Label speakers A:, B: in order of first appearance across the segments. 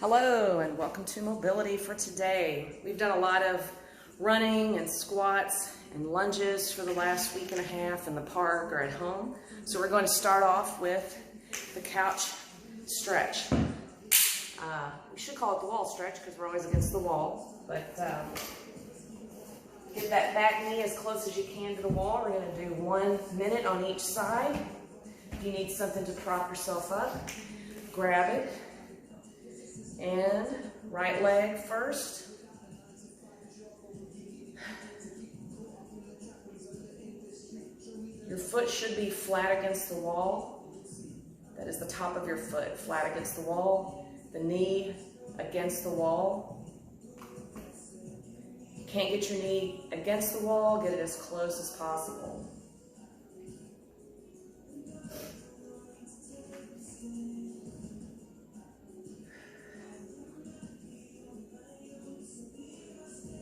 A: Hello and welcome to Mobility for today. We've done a lot of running and squats and lunges for the last week and a half in the park or at home. So we're going to start off with the couch stretch. We should call it the wall stretch because we're always against the wall. But get that back knee as close as you can to the wall. We're going to do 1 minute on each side. If you need something to prop yourself up, grab it. And right leg first. Your foot should be flat against the wall. That is the top of your foot, flat against the wall. The knee against the wall. Can't get your knee against the wall, get it as close as possible.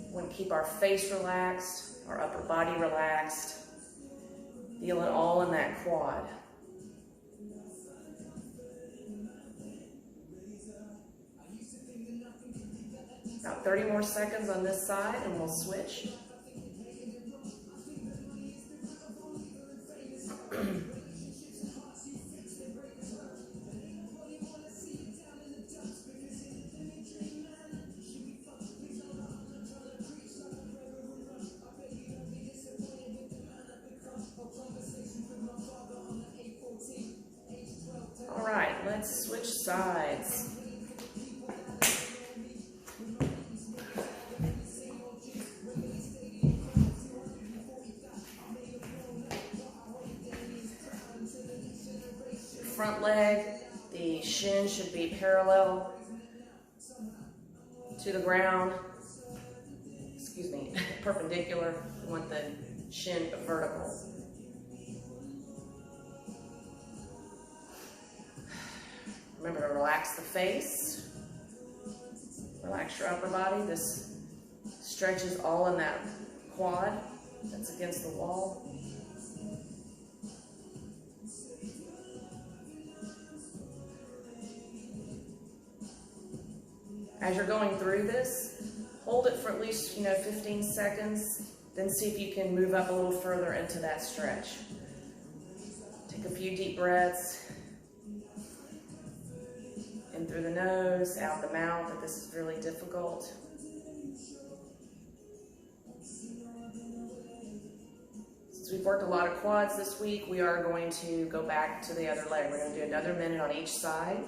A: We want to keep our face relaxed, our upper body relaxed, feel it all in that quad. About 30 more seconds on this side and we'll switch. All right, let's switch sides. Front leg, the shin should be parallel to the ground. Excuse me, perpendicular. We want the shin vertical. Remember to relax the face, relax your upper body. This stretches all in that quad that's against the wall. As you're going through this, hold it for at least 15 seconds, then see if you can move up a little further into that stretch. Take a few deep breaths. In through the nose, out the mouth, if this is really difficult. Since we've worked a lot of quads this week, we are going to go back to the other leg. We're going to do another minute on each side.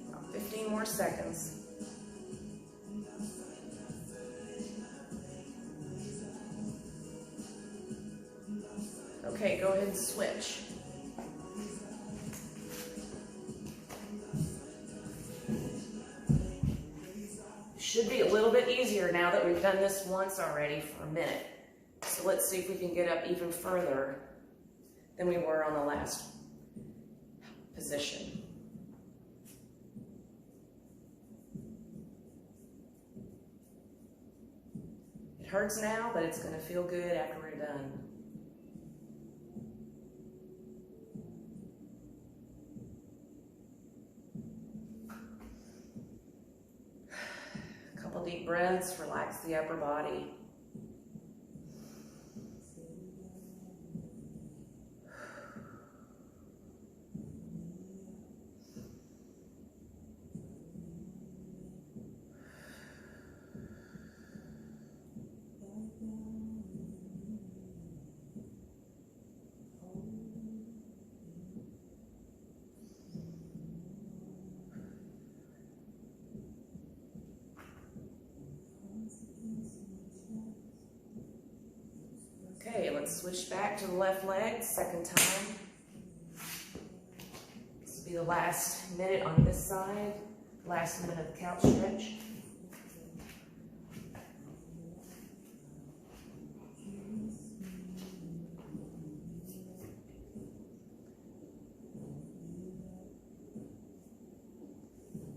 A: About 15 more seconds. Okay, go ahead and switch. Should be a little bit easier now that we've done this once already for a minute. So let's see if we can get up even further than we were on the last position. It hurts now, but it's going to feel good after we're done. Deep breaths, relax the upper body. Okay, let's switch back to the left leg, second time. This will be the last minute on this side, last minute of the couch stretch.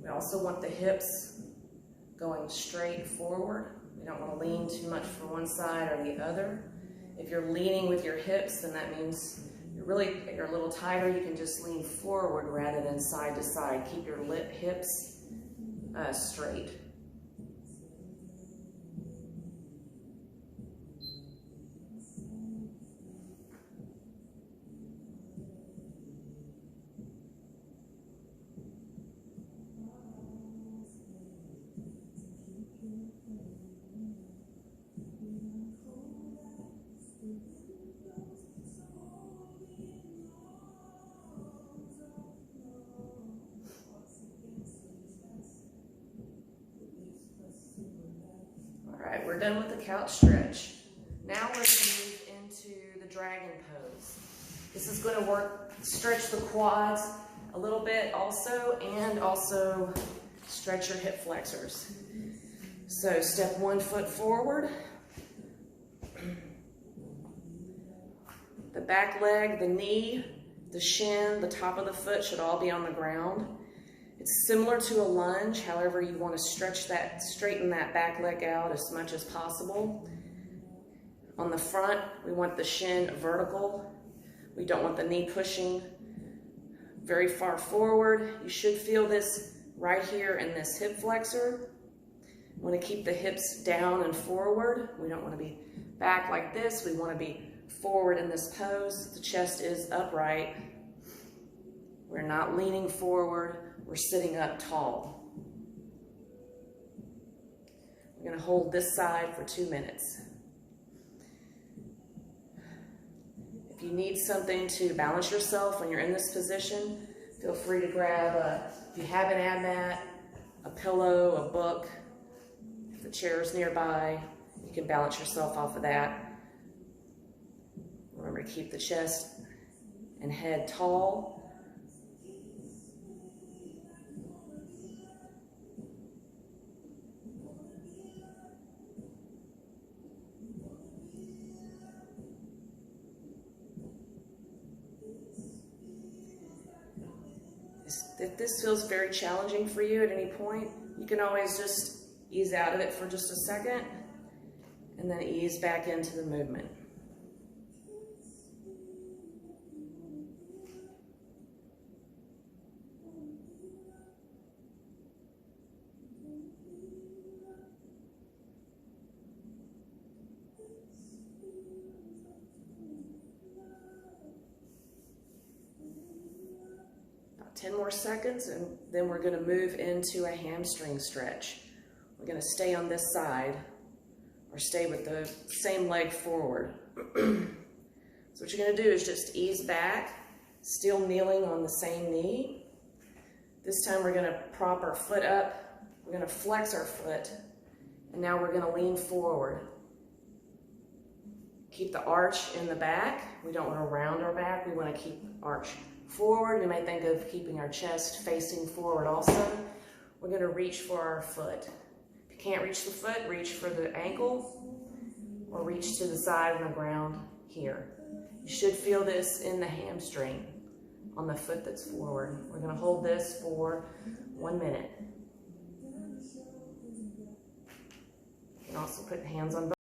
A: We also want the hips going straight forward. We don't want to lean too much for one side or the other. If you're leaning with your hips, then that means you're a little tighter. You can just lean forward rather than side to side. Keep your hips straight. Alright, we're done with the couch stretch. Now we're going to move into the dragon pose. This is going to stretch the quads a little bit also, and also stretch your hip flexors. So step 1 foot forward. The back leg, the knee, the shin, the top of the foot should all be on the ground. It's similar to a lunge, however you want to straighten that back leg out as much as possible. On the front, we want the shin vertical. We don't want the knee pushing very far forward. You should feel this right here in this hip flexor. We want to keep the hips down and forward. We don't want to be back like this. We want to be forward in this pose. The chest is upright. We're not leaning forward. We're sitting up tall. We're going to hold this side for 2 minutes. If you need something to balance yourself when you're in this position, feel free to grab, if you have an ab mat, a pillow, a book. If the chair is nearby, you can balance yourself off of that. Remember to keep the chest and head tall. If this feels very challenging for you at any point, you can always just ease out of it for just a second and then ease back into the movement. About 10 more seconds, and then we're going to move into a hamstring stretch. We're going to stay on this side or stay with the same leg forward. So what you're going to do is just ease back, still kneeling on the same knee. This time we're going to prop our foot up. We're going to flex our foot, and now we're going to lean forward. Keep the arch in the back. We don't want to round our back. We want to keep arch forward. We might think of keeping our chest facing forward also. We're going to reach for our foot. If you can't reach the foot, reach for the ankle or reach to the side on the ground here. You should feel this in the hamstring on the foot that's forward. We're going to hold this for 1 minute. You can also put hands on both.